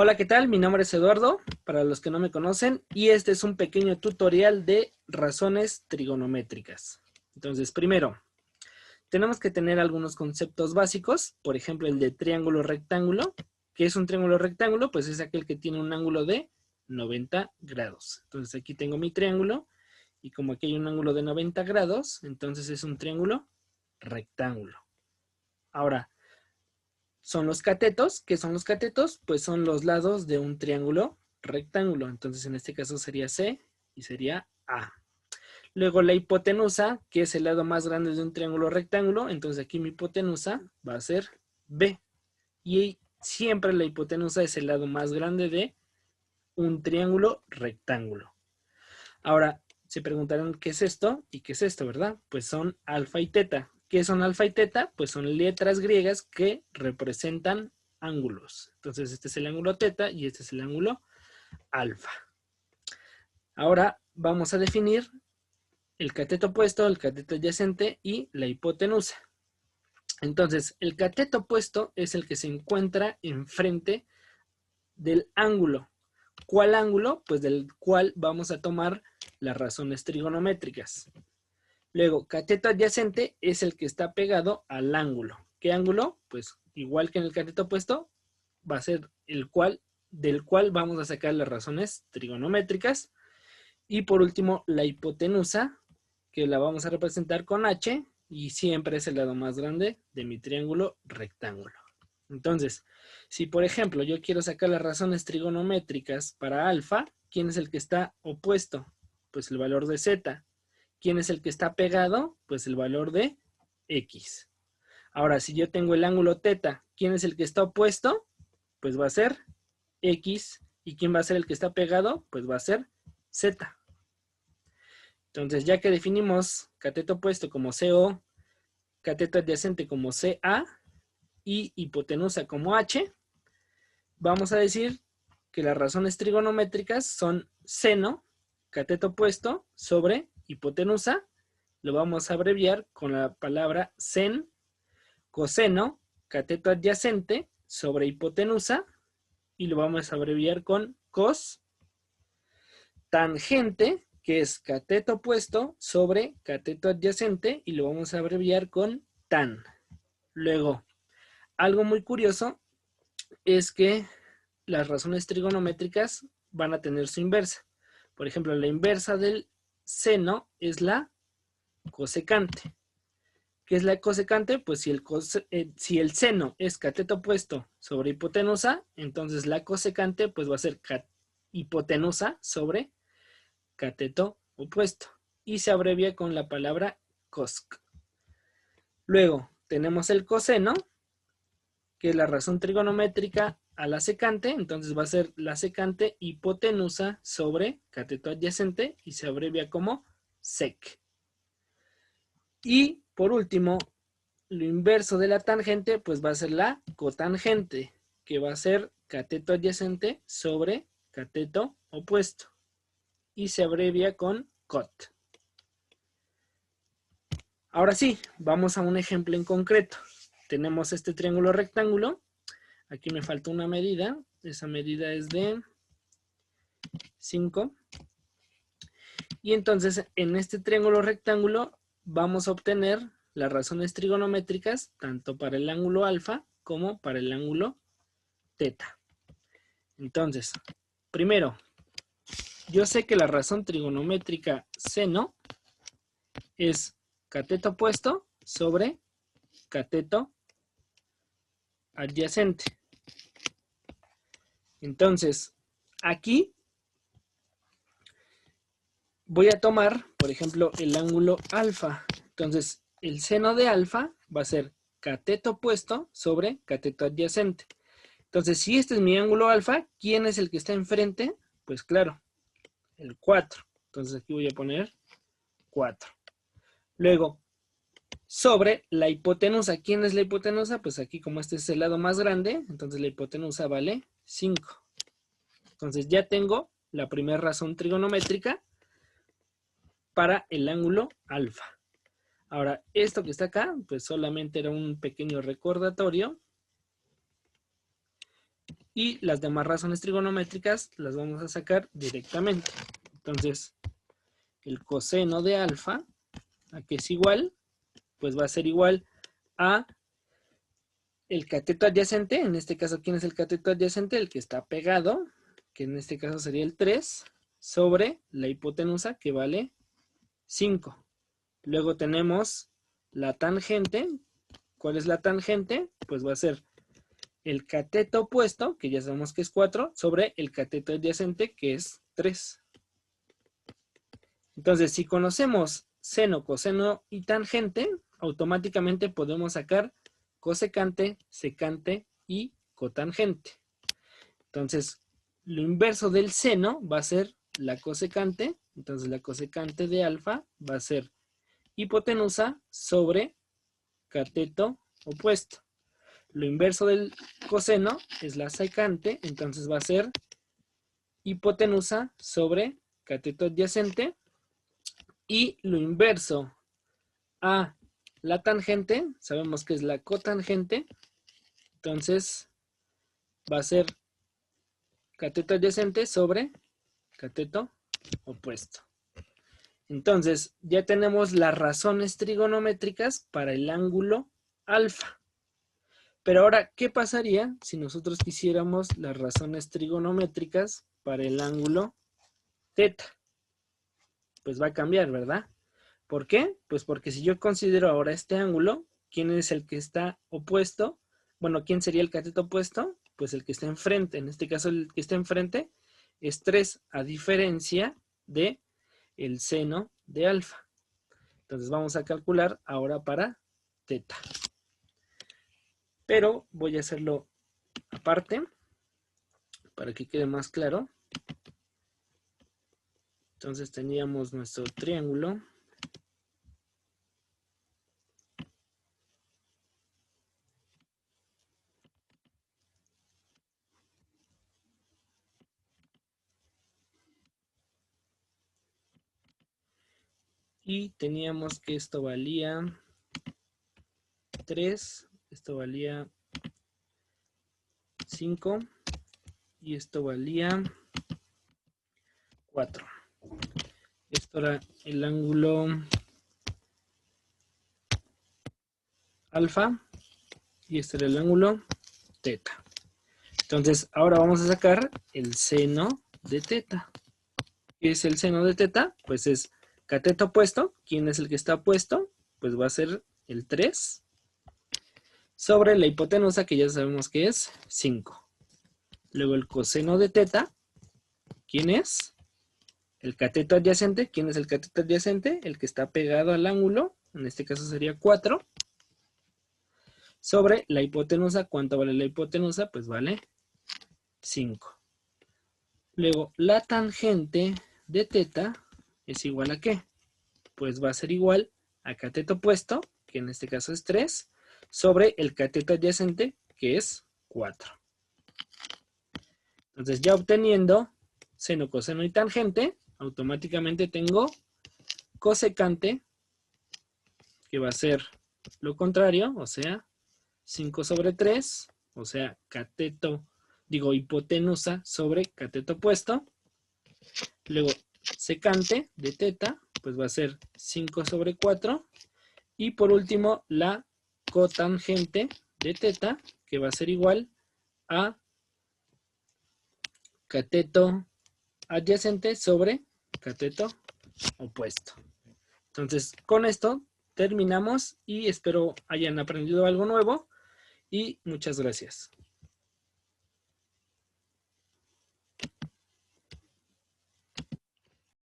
Hola, ¿qué tal? Mi nombre es Eduardo, para los que no me conocen, y este es un pequeño tutorial de razones trigonométricas. Entonces, primero, tenemos que tener algunos conceptos básicos, por ejemplo, el de triángulo rectángulo. ¿Qué es un triángulo rectángulo? Pues es aquel que tiene un ángulo de 90 grados. Entonces, aquí tengo mi triángulo, y como aquí hay un ángulo de 90 grados, entonces es un triángulo rectángulo. Ahora, son los catetos. ¿Qué son los catetos? Pues son los lados de un triángulo rectángulo. Entonces en este caso sería C y sería A. Luego la hipotenusa, que es el lado más grande de un triángulo rectángulo. Entonces aquí mi hipotenusa va a ser B. Y siempre la hipotenusa es el lado más grande de un triángulo rectángulo. Ahora, se preguntarán qué es esto y qué es esto, ¿verdad? Pues son alfa y teta. ¿Qué son alfa y teta? Pues son letras griegas que representan ángulos. Entonces, este es el ángulo teta y este es el ángulo alfa. Ahora vamos a definir el cateto opuesto, el cateto adyacente y la hipotenusa. Entonces, el cateto opuesto es el que se encuentra enfrente del ángulo. ¿Cuál ángulo? Pues del cual vamos a tomar las razones trigonométricas. Luego, cateto adyacente es el que está pegado al ángulo. ¿Qué ángulo? Pues igual que en el cateto opuesto, va a ser del cual vamos a sacar las razones trigonométricas. Y por último, la hipotenusa, que la vamos a representar con H, y siempre es el lado más grande de mi triángulo rectángulo. Entonces, si por ejemplo yo quiero sacar las razones trigonométricas para alfa, ¿quién es el que está opuesto? Pues el valor de z. ¿Quién es el que está pegado? Pues el valor de x. Ahora, si yo tengo el ángulo teta, ¿quién es el que está opuesto? Pues va a ser x. ¿Y quién va a ser el que está pegado? Pues va a ser z. Entonces, ya que definimos cateto opuesto como CO, cateto adyacente como CA y hipotenusa como H, vamos a decir que las razones trigonométricas son seno, cateto opuesto, sobre hipotenusa. Lo vamos a abreviar con la palabra sen, coseno, cateto adyacente, sobre hipotenusa, y lo vamos a abreviar con cos, tangente, que es cateto opuesto, sobre cateto adyacente, y lo vamos a abreviar con tan. Luego, algo muy curioso es que las razones trigonométricas van a tener su inversa. Por ejemplo, la inversa del seno es la cosecante. ¿Qué es la cosecante? Pues si el seno es cateto opuesto sobre hipotenusa, entonces la cosecante pues va a ser hipotenusa sobre cateto opuesto. Y se abrevia con la palabra cosc. Luego tenemos el coseno, que es la razón trigonométrica a la secante, entonces va a ser la secante hipotenusa sobre cateto adyacente y se abrevia como sec. Y por último, lo inverso de la tangente, pues va a ser la cotangente, que va a ser cateto adyacente sobre cateto opuesto y se abrevia con cot. Ahora sí, vamos a un ejemplo en concreto. Tenemos este triángulo rectángulo. Aquí me falta una medida. Esa medida es de 5. Y entonces en este triángulo rectángulo vamos a obtener las razones trigonométricas tanto para el ángulo alfa como para el ángulo teta. Entonces, primero, yo sé que la razón trigonométrica seno es cateto opuesto sobre cateto adyacente. Entonces, aquí voy a tomar, por ejemplo, el ángulo alfa. Entonces, el seno de alfa va a ser cateto opuesto sobre cateto adyacente. Entonces, si este es mi ángulo alfa, ¿quién es el que está enfrente? Pues claro, el 4. Entonces aquí voy a poner 4. Luego, sobre la hipotenusa. ¿Quién es la hipotenusa? Pues aquí como este es el lado más grande, entonces la hipotenusa vale 5. Entonces ya tengo la primera razón trigonométrica para el ángulo alfa. Ahora, esto que está acá, pues solamente era un pequeño recordatorio Y las demás razones trigonométricas las vamos a sacar directamente. Entonces, el coseno de alfa, ¿a qué es igual? Pues va a ser igual a el cateto adyacente. En este caso, ¿quién es el cateto adyacente? El que está pegado, que en este caso sería el 3, sobre la hipotenusa, que vale 5. Luego tenemos la tangente. ¿Cuál es la tangente? Pues va a ser el cateto opuesto, que ya sabemos que es 4, sobre el cateto adyacente, que es 3. Entonces, si conocemos seno, coseno y tangente, automáticamente podemos sacar cosecante, secante y cotangente. Entonces, lo inverso del seno va a ser la cosecante. Entonces, la cosecante de alfa va a ser hipotenusa sobre cateto opuesto. Lo inverso del coseno es la secante, entonces va a ser hipotenusa sobre cateto adyacente. Y lo inverso a la tangente, sabemos que es la cotangente, entonces va a ser cateto adyacente sobre cateto opuesto. Entonces, ya tenemos las razones trigonométricas para el ángulo alfa. Pero ahora, ¿qué pasaría si nosotros quisiéramos las razones trigonométricas para el ángulo teta? Pues va a cambiar, ¿verdad? ¿Por qué? Pues porque si yo considero ahora este ángulo, ¿quién es el que está opuesto? Bueno, ¿quién sería el cateto opuesto? Pues el que está enfrente. En este caso, el que está enfrente es 3, a diferencia de el seno de alfa. Entonces vamos a calcular ahora para teta. Pero voy a hacerlo aparte para que quede más claro. Entonces teníamos nuestro triángulo. Y teníamos que esto valía 3, esto valía 5 y esto valía 4. Esto era el ángulo alfa y este era el ángulo teta. Entonces, ahora vamos a sacar el seno de teta. ¿Qué es el seno de teta? Pues es cateto opuesto. ¿Quién es el que está opuesto? Pues va a ser el 3 sobre la hipotenusa, que ya sabemos que es 5. Luego el coseno de teta. ¿Quién es? El cateto adyacente. ¿Quién es el cateto adyacente? El que está pegado al ángulo. En este caso sería 4. Sobre la hipotenusa. ¿Cuánto vale la hipotenusa? Pues vale 5. Luego, la tangente de teta es igual a ¿qué? Pues va a ser igual a cateto opuesto, que en este caso es 3, sobre el cateto adyacente, que es 4. Entonces, ya obteniendo seno, coseno y tangente, automáticamente tengo cosecante, que va a ser lo contrario, o sea, 5 sobre 3, o sea, hipotenusa sobre cateto opuesto. Luego, secante de teta, pues va a ser 5 sobre 4. Y por último, la cotangente de teta, que va a ser igual a cateto adyacente sobre cateto opuesto. Entonces, con esto terminamos y espero hayan aprendido algo nuevo y muchas gracias.